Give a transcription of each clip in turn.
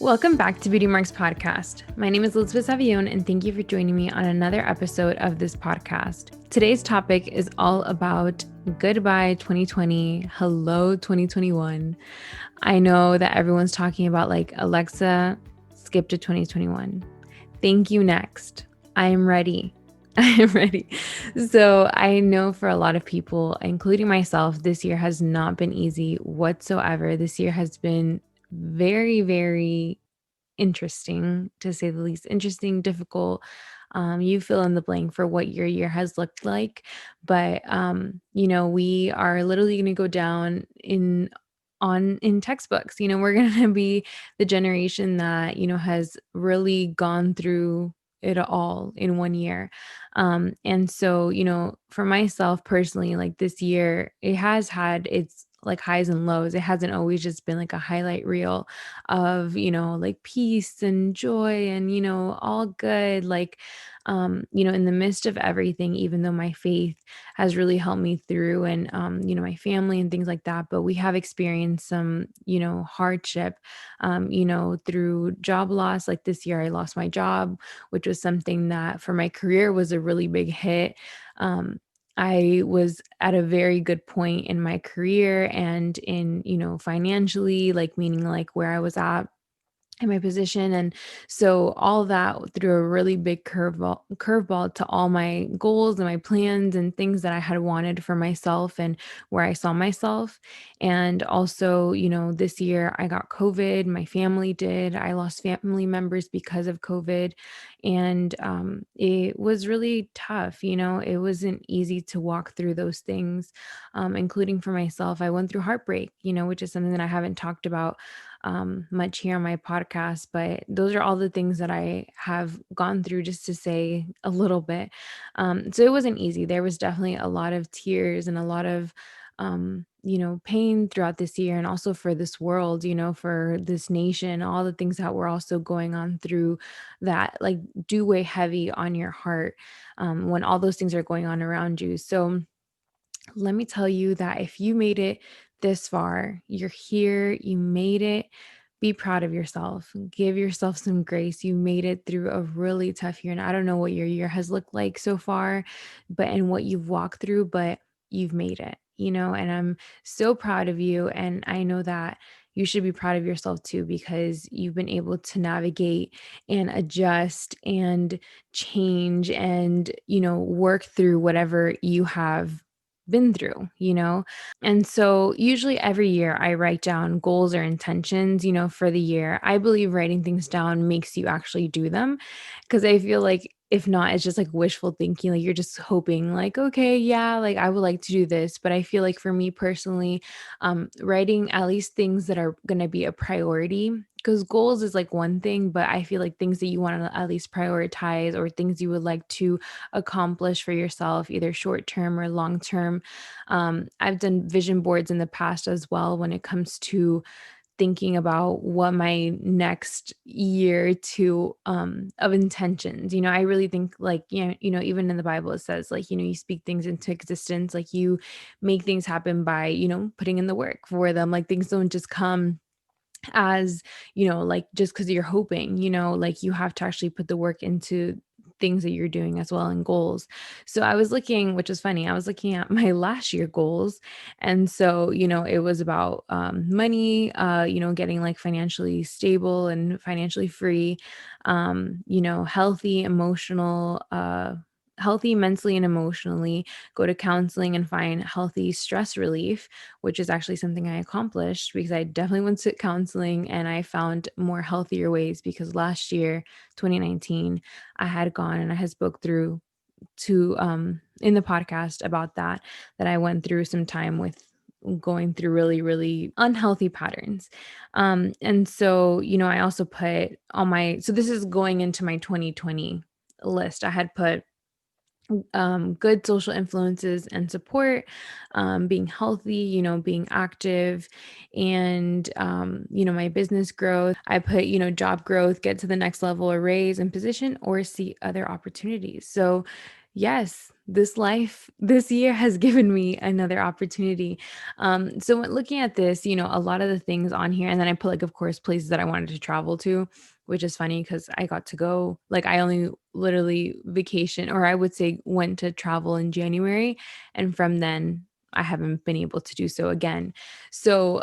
Welcome back to Beauty Marks Podcast. My name is Elizabeth Savion, and thank you for joining me on another episode of this podcast. Today's topic is all about goodbye 2020, hello 2021. I know that everyone's talking about like, Alexa, skip to 2021. Thank you, next. I am ready. I am ready. So I know for a lot of people, including myself, this year has not been easy whatsoever. This year has been very, very interesting, to say the least. Interesting, difficult. You fill in the blank for what your year has looked like. But we are literally going to go down in textbooks. We're going to be the generation that has really gone through it all in one year. And so, for myself personally, like this year, it has had its like highs and lows. It hasn't always just been like a highlight reel of, like peace and joy and, all good. Like, in the midst of everything, even though my faith has really helped me through and, my family and things like that. But we have experienced some, hardship, through job loss. Like this year, I lost my job, which was something that for my career was a really big hit. Um, I was at a very good point in my career and in, financially, like meaning like where I was at in my position. And so all that threw a really big curveball to all my goals and my plans and things that I had wanted for myself and where I saw myself. And also, this year I got COVID, my family did. I lost family members because of COVID. And it was really tough. It wasn't easy to walk through those things, including for myself. I went through heartbreak, which is something that I haven't talked about much here on my podcast, but those are all the things that I have gone through, just to say a little bit. So it wasn't easy. There was definitely a lot of tears and a lot of, pain throughout this year, and also for this world, for this nation, all the things that were also going on through that, like, do weigh heavy on your heart when all those things are going on around you. So let me tell you that if you made it this far, you're here, you made it. Be proud of yourself. Give yourself some grace. You made it through a really tough year. And I don't know what your year has looked like so far, and what you've walked through, but you've made it, and I'm so proud of you. And I know that you should be proud of yourself too, because you've been able to navigate and adjust and change and, work through whatever you have been through. And so usually every year I write down goals or intentions, for the year. I believe writing things down makes you actually do them, because I feel like if not, it's just like wishful thinking. Like you're just hoping, like, okay, yeah, like I would like to do this. But I feel like for me personally, writing at least things that are going to be a priority, because goals is like one thing, but I feel like things that you want to at least prioritize, or things you would like to accomplish for yourself, either short term or long term. I've done vision boards in the past as well when it comes to thinking about what my next year to of intentions. I really think, like, even in the Bible it says, like, you speak things into existence, like you make things happen by, putting in the work for them. Like things don't just come as, like just because you're hoping, like you have to actually put the work into things that you're doing as well, and goals. So I was looking, which is funny, I was looking at my last year goals. And so, it was about money, getting like financially stable and financially free, healthy, healthy mentally and emotionally, go to counseling and find healthy stress relief, which is actually something I accomplished, because I definitely went to counseling and I found more healthier ways. Because last year, 2019, I had gone and I had spoke through to in the podcast about that I went through some time with going through really, really unhealthy patterns. And so, I also put on so this is going into my 2020 list. I had put good social influences and support, being healthy, being active, and, my business growth. I put, job growth, get to the next level or raise in position, or see other opportunities. So, yes, this year has given me another opportunity. So when looking at this, a lot of the things on here, and then I put like, of course, places that I wanted to travel to, which is funny because I got to go, like, I only literally vacation, or I would say went to travel in January. And from then, I haven't been able to do so again. So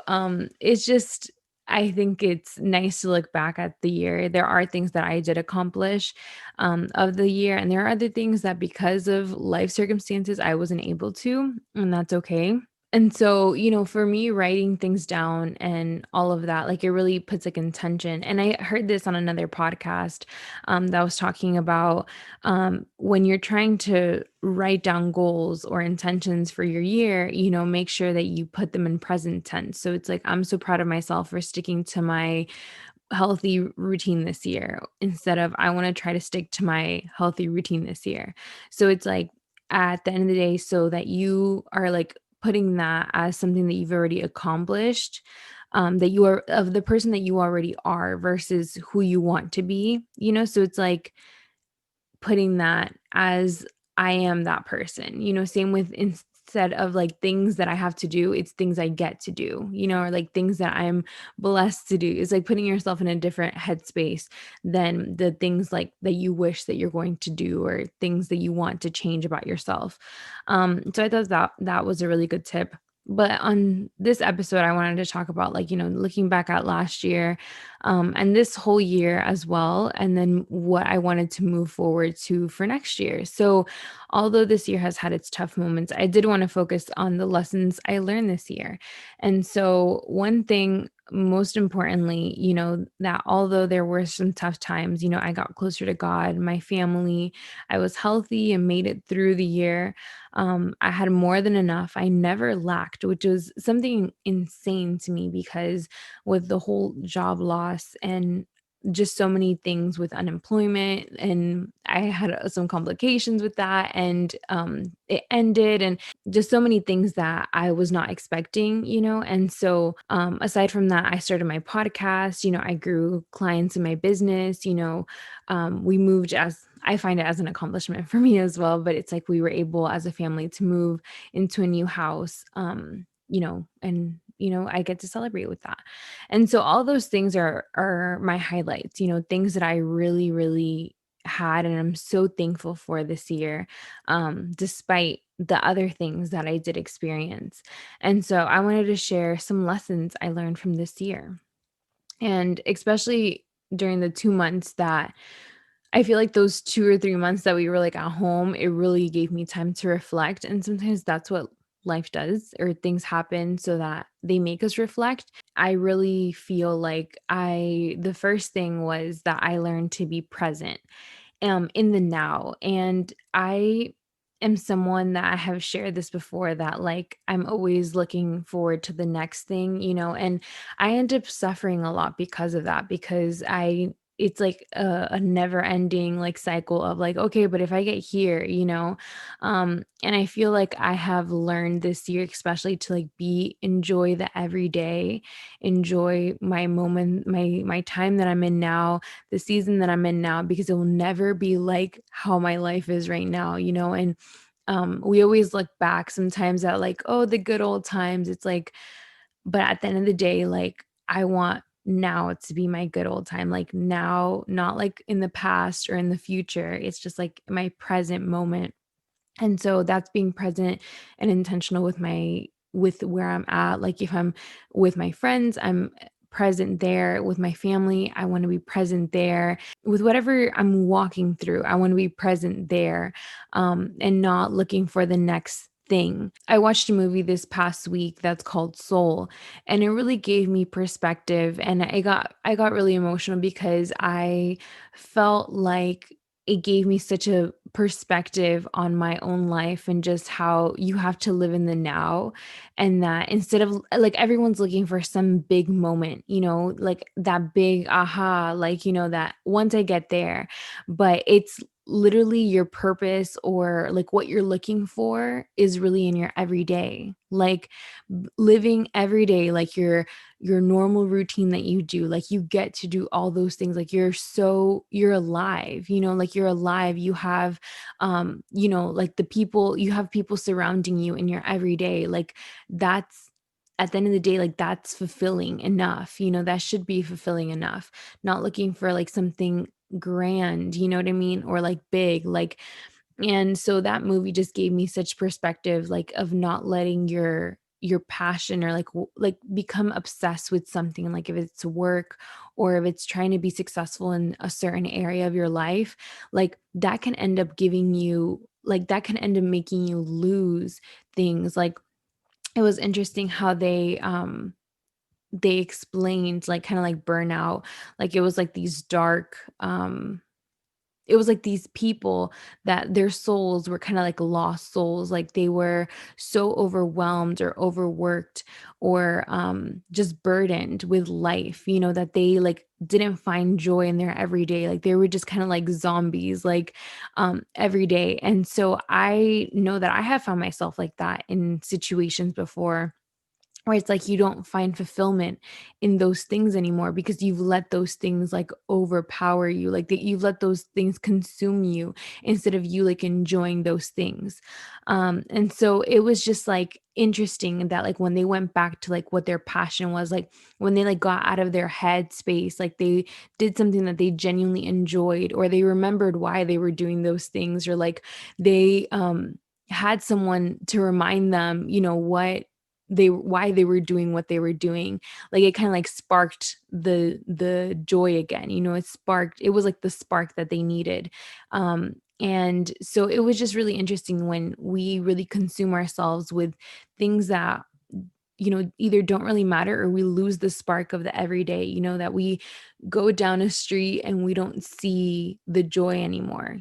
it's just, I think it's nice to look back at the year. There are things that I did accomplish of the year, and there are other things that because of life circumstances, I wasn't able to, and that's okay. And so, for me, writing things down and all of that, like, it really puts like intention. And I heard this on another podcast that was talking about when you're trying to write down goals or intentions for your year, make sure that you put them in present tense. So it's like, I'm so proud of myself for sticking to my healthy routine this year instead of I want to try to stick to my healthy routine this year. So it's like at the end of the day, so that you are like putting that as something that you've already accomplished, that you are of the person that you already are versus who you want to be, So it's like putting that as I am that person, same with instead of like things that I have to do, it's things I get to do, or like things that I'm blessed to do. It's like putting yourself in a different headspace than the things like that you wish that you're going to do or things that you want to change about yourself. So I thought that was a really good tip. But on this episode, I wanted to talk about like, looking back at last year and this whole year as well. And then what I wanted to move forward to for next year. So, although this year has had its tough moments, I did want to focus on the lessons I learned this year. And so, one thing, most importantly, that although there were some tough times, I got closer to God, my family, I was healthy and made it through the year. I had more than enough. I never lacked, which was something insane to me because with the whole job loss and just so many things with unemployment, and I had some complications with that, and it ended, and just so many things that I was not expecting, and so aside from that, I started my podcast, I grew clients in my business, we moved, as I find it as an accomplishment for me as well, but it's like we were able as a family to move into a new house, and I get to celebrate with that. And so all those things are my highlights, things that I really, really had and I'm so thankful for this year, despite the other things that I did experience. And so I wanted to share some lessons I learned from this year. And especially during the 2 months that I feel like those 2 or 3 months that we were, like, at home, it really gave me time to reflect, and sometimes that's what life does, or things happen so that they make us reflect. I really feel like I the first thing was that I learned to be present, in the now, and I am someone that I have shared this before that, like, I'm always looking forward to the next thing, and I end up suffering a lot because of that, because I it's like a never ending like cycle of like, okay, but if I get here, and I feel like I have learned this year, especially to like enjoy the everyday, enjoy my moment, my time that I'm in now, the season that I'm in now, because it will never be like how my life is right now, and we always look back sometimes at like, oh, the good old times. It's like, but at the end of the day, like, I want now to be my good old time, like now, not like in the past or in the future. It's just like my present moment. And so that's being present and intentional with where I'm at. Like if I'm with my friends, I'm present there. With my family, I want to be present there. With whatever I'm walking through, I want to be present there, and not looking for the next thing. I watched a movie this past week that's called Soul, and it really gave me perspective, and I got really emotional because I felt like it gave me such a perspective on my own life and just how you have to live in the now, and that instead of like everyone's looking for some big moment, like that big aha, like that once I get there, but it's literally your purpose or like what you're looking for is really in your everyday, like living every day, like your normal routine that you do, like you get to do all those things, like you're alive, like you're alive, you have like the people, you have people surrounding you in your everyday, like that's at the end of the day, like that's fulfilling enough, that should be fulfilling enough, not looking for like something grand, you know what I mean? Or like big, like, and so that movie just gave me such perspective, like of not letting your passion or like like become obsessed with something, like if it's work or if it's trying to be successful in a certain area of your life, like that can end up giving you, like that can end up making you lose things. Like it was interesting how they explained like kind of like burnout, like it was like these dark it was like these people that their souls were kind of like lost souls, like they were so overwhelmed or overworked or just burdened with life, that they like didn't find joy in their everyday, like they were just kind of like zombies, like every day. And so I know that I have found myself like that in situations before, where it's like you don't find fulfillment in those things anymore because you've let those things like overpower you, like that you've let those things consume you instead of you like enjoying those things. And so it was just like interesting that like when they went back to like what their passion was, like when they like got out of their head space, like they did something that they genuinely enjoyed, or they remembered why they were doing those things, or like they had someone to remind them, what why they were doing what they were doing, like it kind of like sparked the joy again, it was like the spark that they needed. And so it was just really interesting when we really consume ourselves with things that either don't really matter, or we lose the spark of the everyday, that we go down a street and we don't see the joy anymore.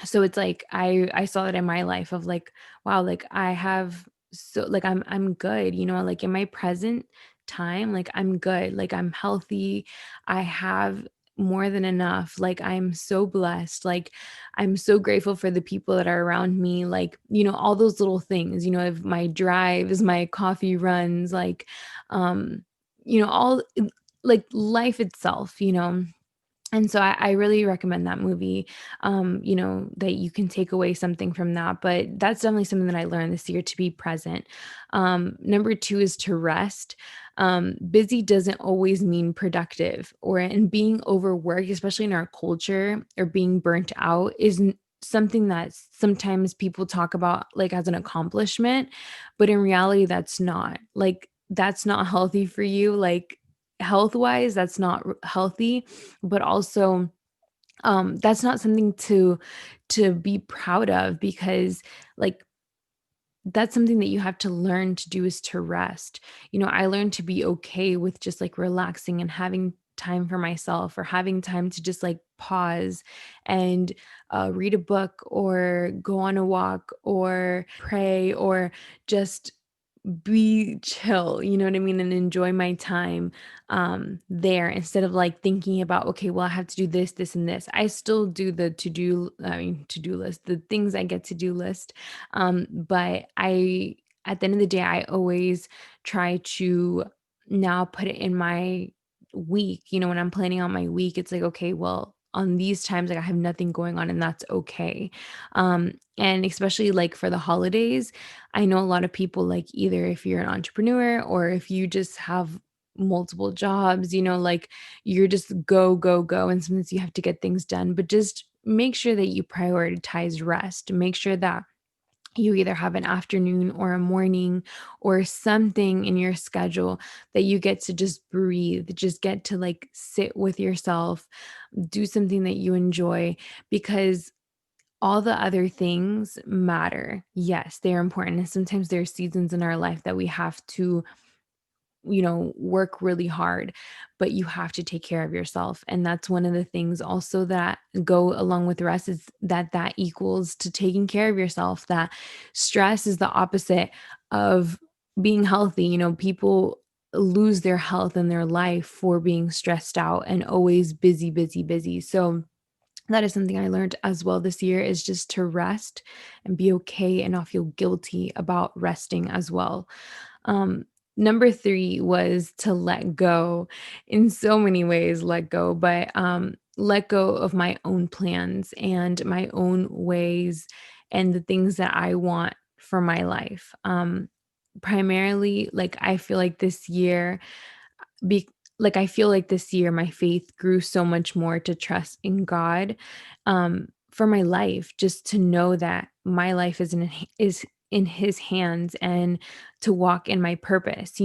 So it's like I saw that in my life of like, wow, like I have, so like I'm good, like in my present time, like I'm good, like I'm healthy, I have more than enough, like I'm so blessed, like I'm so grateful for the people that are around me, like all those little things, if my drives, my coffee runs, like um all like life itself. And so I really recommend that movie, that you can take away something from that. But that's definitely something that I learned this year, to be present. Number two is to rest. Busy doesn't always mean productive, and being overworked, especially in our culture, or being burnt out is something that sometimes people talk about like as an accomplishment. But in reality, that's not healthy for you. Like health wise, that's not healthy, but also that's not something to be proud of, because like that's something that you have to learn to do, is to rest. I learned to be okay with just like relaxing and having time for myself, or having time to just like pause and read a book, or go on a walk, or pray, or just be chill, you know what I mean? And enjoy my time there, instead of like thinking about, okay, well, I have to do this, this, and this. I still do the to-do list, the things I get to do list. But at the end of the day, I always try to now put it in my week. When I'm planning on my week, it's like, okay, well, on these times, like I have nothing going on, and that's okay. And especially like for the holidays, I know a lot of people, like either if you're an entrepreneur or if you just have multiple jobs, like you're just go, go, go. And sometimes you have to get things done, but just make sure that you prioritize rest. Make sure that you either have an afternoon or a morning or something in your schedule that you get to just breathe, just get to like sit with yourself, do something that you enjoy, because all the other things matter. Yes, they're important. And sometimes there are seasons in our life that we have to, work really hard, but you have to take care of yourself. And that's one of the things also that go along with rest, is that equals to taking care of yourself. That stress is the opposite of being healthy. People lose their health and their life for being stressed out and always busy, busy, busy. So That is something I learned as well this year, is just to rest and be okay and not feel guilty about resting as well. Um, Number 3 was to let go, in so many ways, let go, but, let go of my own plans and my own ways and the things that I want for my life. Primarily, like, I feel like this year be I feel like this year my faith grew so much more to trust in God, for my life, just to know that my life is in His hands, and to walk in my purpose,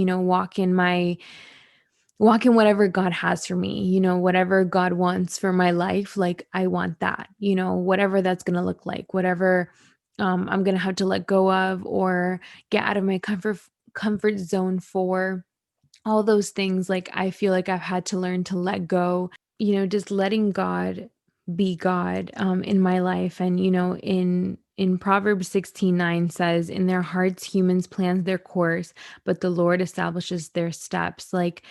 walk in whatever God has for me, whatever God wants for my life, like, I want that, whatever that's gonna look like, whatever, I'm gonna have to let go of or get out of my comfort zone for. All those things, like, I feel like I've had to learn to let go, just letting God be God, in my life. And, in Proverbs 16:9 says, "In their hearts humans plan their course, but the Lord establishes their steps." Like,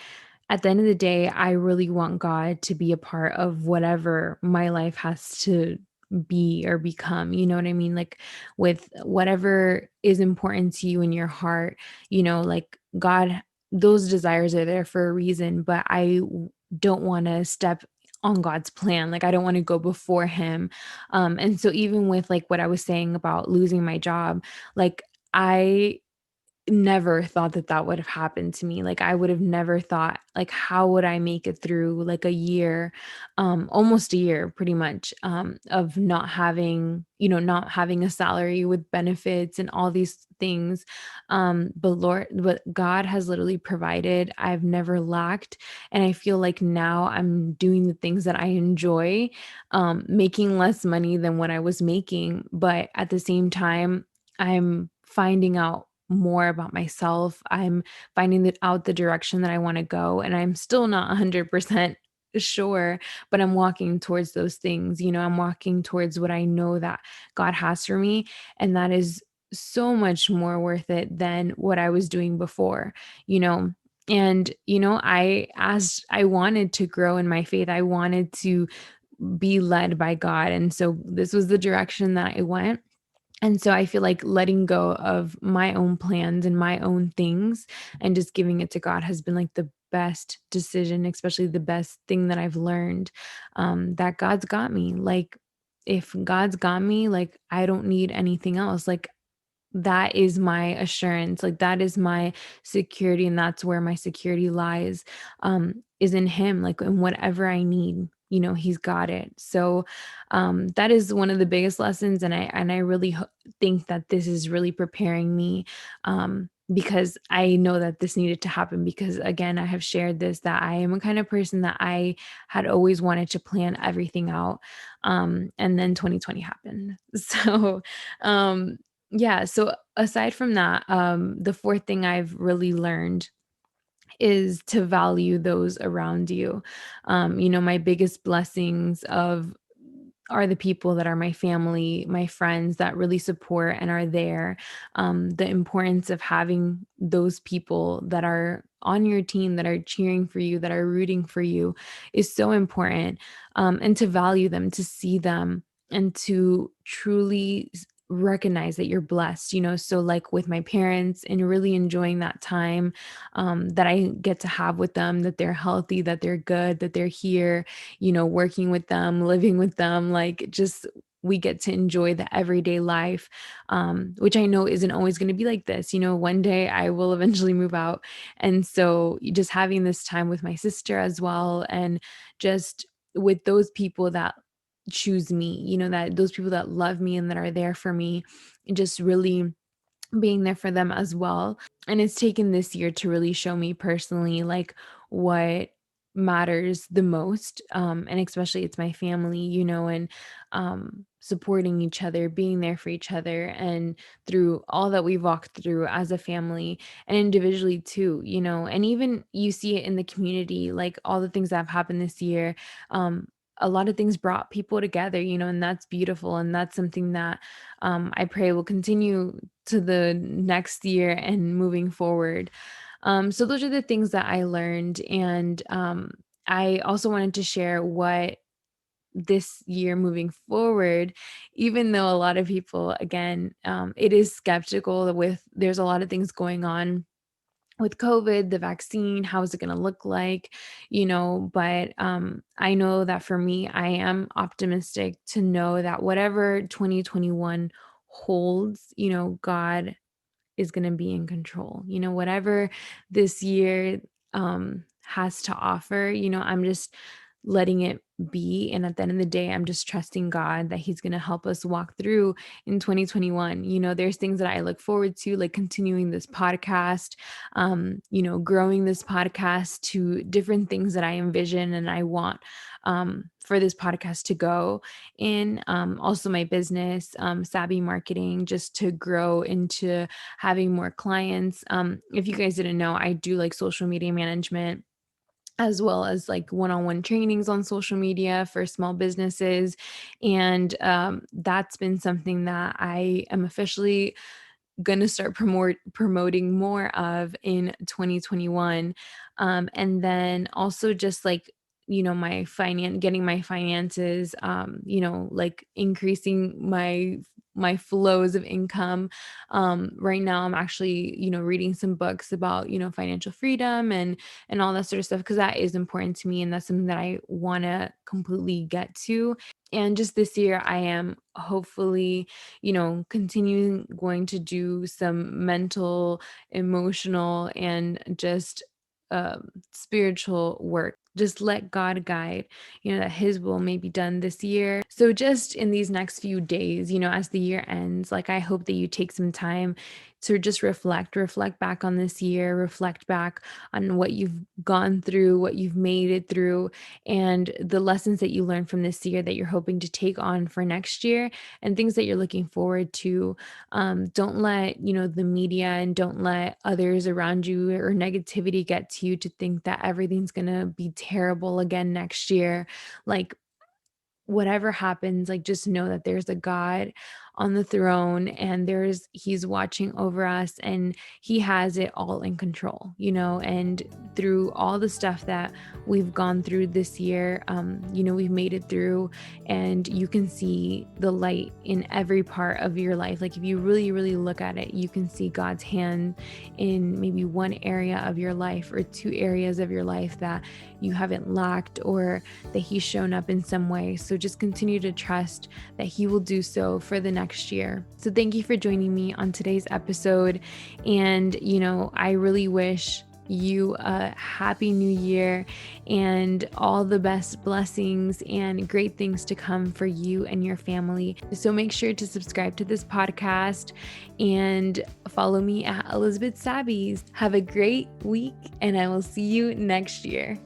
at the end of the day, I really want God to be a part of whatever my life has to be or become, you know what I mean? Like, with whatever is important to you in your heart, like, God, those desires are there for a reason, but don't want to step on God's plan. Like, I don't want to go before Him. And so, even with like what I was saying about losing my job, like, I never thought that that would have happened to me. Like, I would have never thought, like, how would I make it through like a year, almost a year pretty much, of not having a salary with benefits and all these things. But God has literally provided. I've never lacked. And I feel like now I'm doing the things that I enjoy, making less money than what I was making. But at the same time, I'm finding out more about myself. I'm finding that out the direction that I want to go. And I'm still not 100% sure, but I'm walking towards those things. I'm walking towards what I know that God has for me. And that is so much more worth it than what I was doing before, you know. And, I wanted to grow in my faith. I wanted to be led by God. And so this was the direction that I went. And so I feel like letting go of my own plans and my own things and just giving it to God has been like the best decision, especially the best thing that I've learned, that God's got me. Like, if God's got me, like, I don't need anything else. Like, that is my assurance. Like, that is my security. And that's where my security lies, is in Him. Like, in whatever I need, He's got it. So, that is one of the biggest lessons. And I really think that this is really preparing me, because I know that this needed to happen, because again, I have shared this, that I am a kind of person that I had always wanted to plan everything out. And then 2020 happened. So, yeah, so aside from that, the fourth thing I've really learned is to value those around you. My biggest blessings of are the people that are my family, my friends that really support and are there. The importance of having those people that are on your team, that are cheering for you, that are rooting for you, is so important. And to value them, to see them, and to truly recognize that you're blessed. So like with my parents, and really enjoying that time, that I get to have with them, that they're healthy, that they're good, that they're here, working with them, living with them, like, just we get to enjoy the everyday life, which I know isn't always going to be like this. One day I will eventually move out. And so just having this time with my sister as well, and just with those people that choose me, that those people that love me and that are there for me, and just really being there for them as well. And it's taken this year to really show me personally, like, what matters the most. And especially it's my family, and supporting each other, being there for each other, and through all that we've walked through as a family and individually too, and even you see it in the community, like all the things that have happened this year. A lot of things brought people together, and that's beautiful. And that's something that, I pray will continue to the next year and moving forward. So those are the things that I learned. And I also wanted to share this year moving forward, even though a lot of people, again, it is skeptical with there's a lot of things going on with COVID, the vaccine, how is it going to look like, but I know that for me, I am optimistic to know that whatever 2021 holds, God is going to be in control. Whatever this year has to offer, I'm just letting it be. And at the end of the day, I'm just trusting God that He's going to help us walk through in 2021. There's things that I look forward to, like continuing this podcast, growing this podcast to different things that I envision and I want for this podcast to go in. Also, my business, Savvy Marketing, just to grow into having more clients. If you guys didn't know, I do like social media management as well as like one-on-one trainings on social media for small businesses. And that's been something that I am officially going to start promoting more of in 2021. And then also just like, getting my finances, like increasing my flows of income. Right now I'm actually, reading some books about, financial freedom and all that sort of stuff, because that is important to me. And that's something that I want to completely get to. And just this year, I am hopefully, continuing going to do some mental, emotional, and just spiritual work. Just let God guide, that His will may be done this year. So, just in these next few days, as the year ends, like I hope that you take some time to just reflect back on this year, reflect back on what you've gone through, what you've made it through, and the lessons that you learned from this year that you're hoping to take on for next year and things that you're looking forward to. Don't let, the media and don't let others around you or negativity get to you to think that everything's going to be terrible again next year. Like, whatever happens, like just know that there's a God on the throne and He's watching over us and He has it all in control, and through all the stuff that we've gone through this year, we've made it through, and you can see the light in every part of your life. Like if you really, really look at it, you can see God's hand in maybe one area of your life or two areas of your life that you haven't lacked or that He's shown up in some way. So just continue to trust that He will do so for the next year. So thank you for joining me on today's episode. And, I really wish you a happy new year and all the best blessings and great things to come for you and your family. So make sure to subscribe to this podcast and follow me at Elizabeth Sabbies. Have a great week and I will see you next year.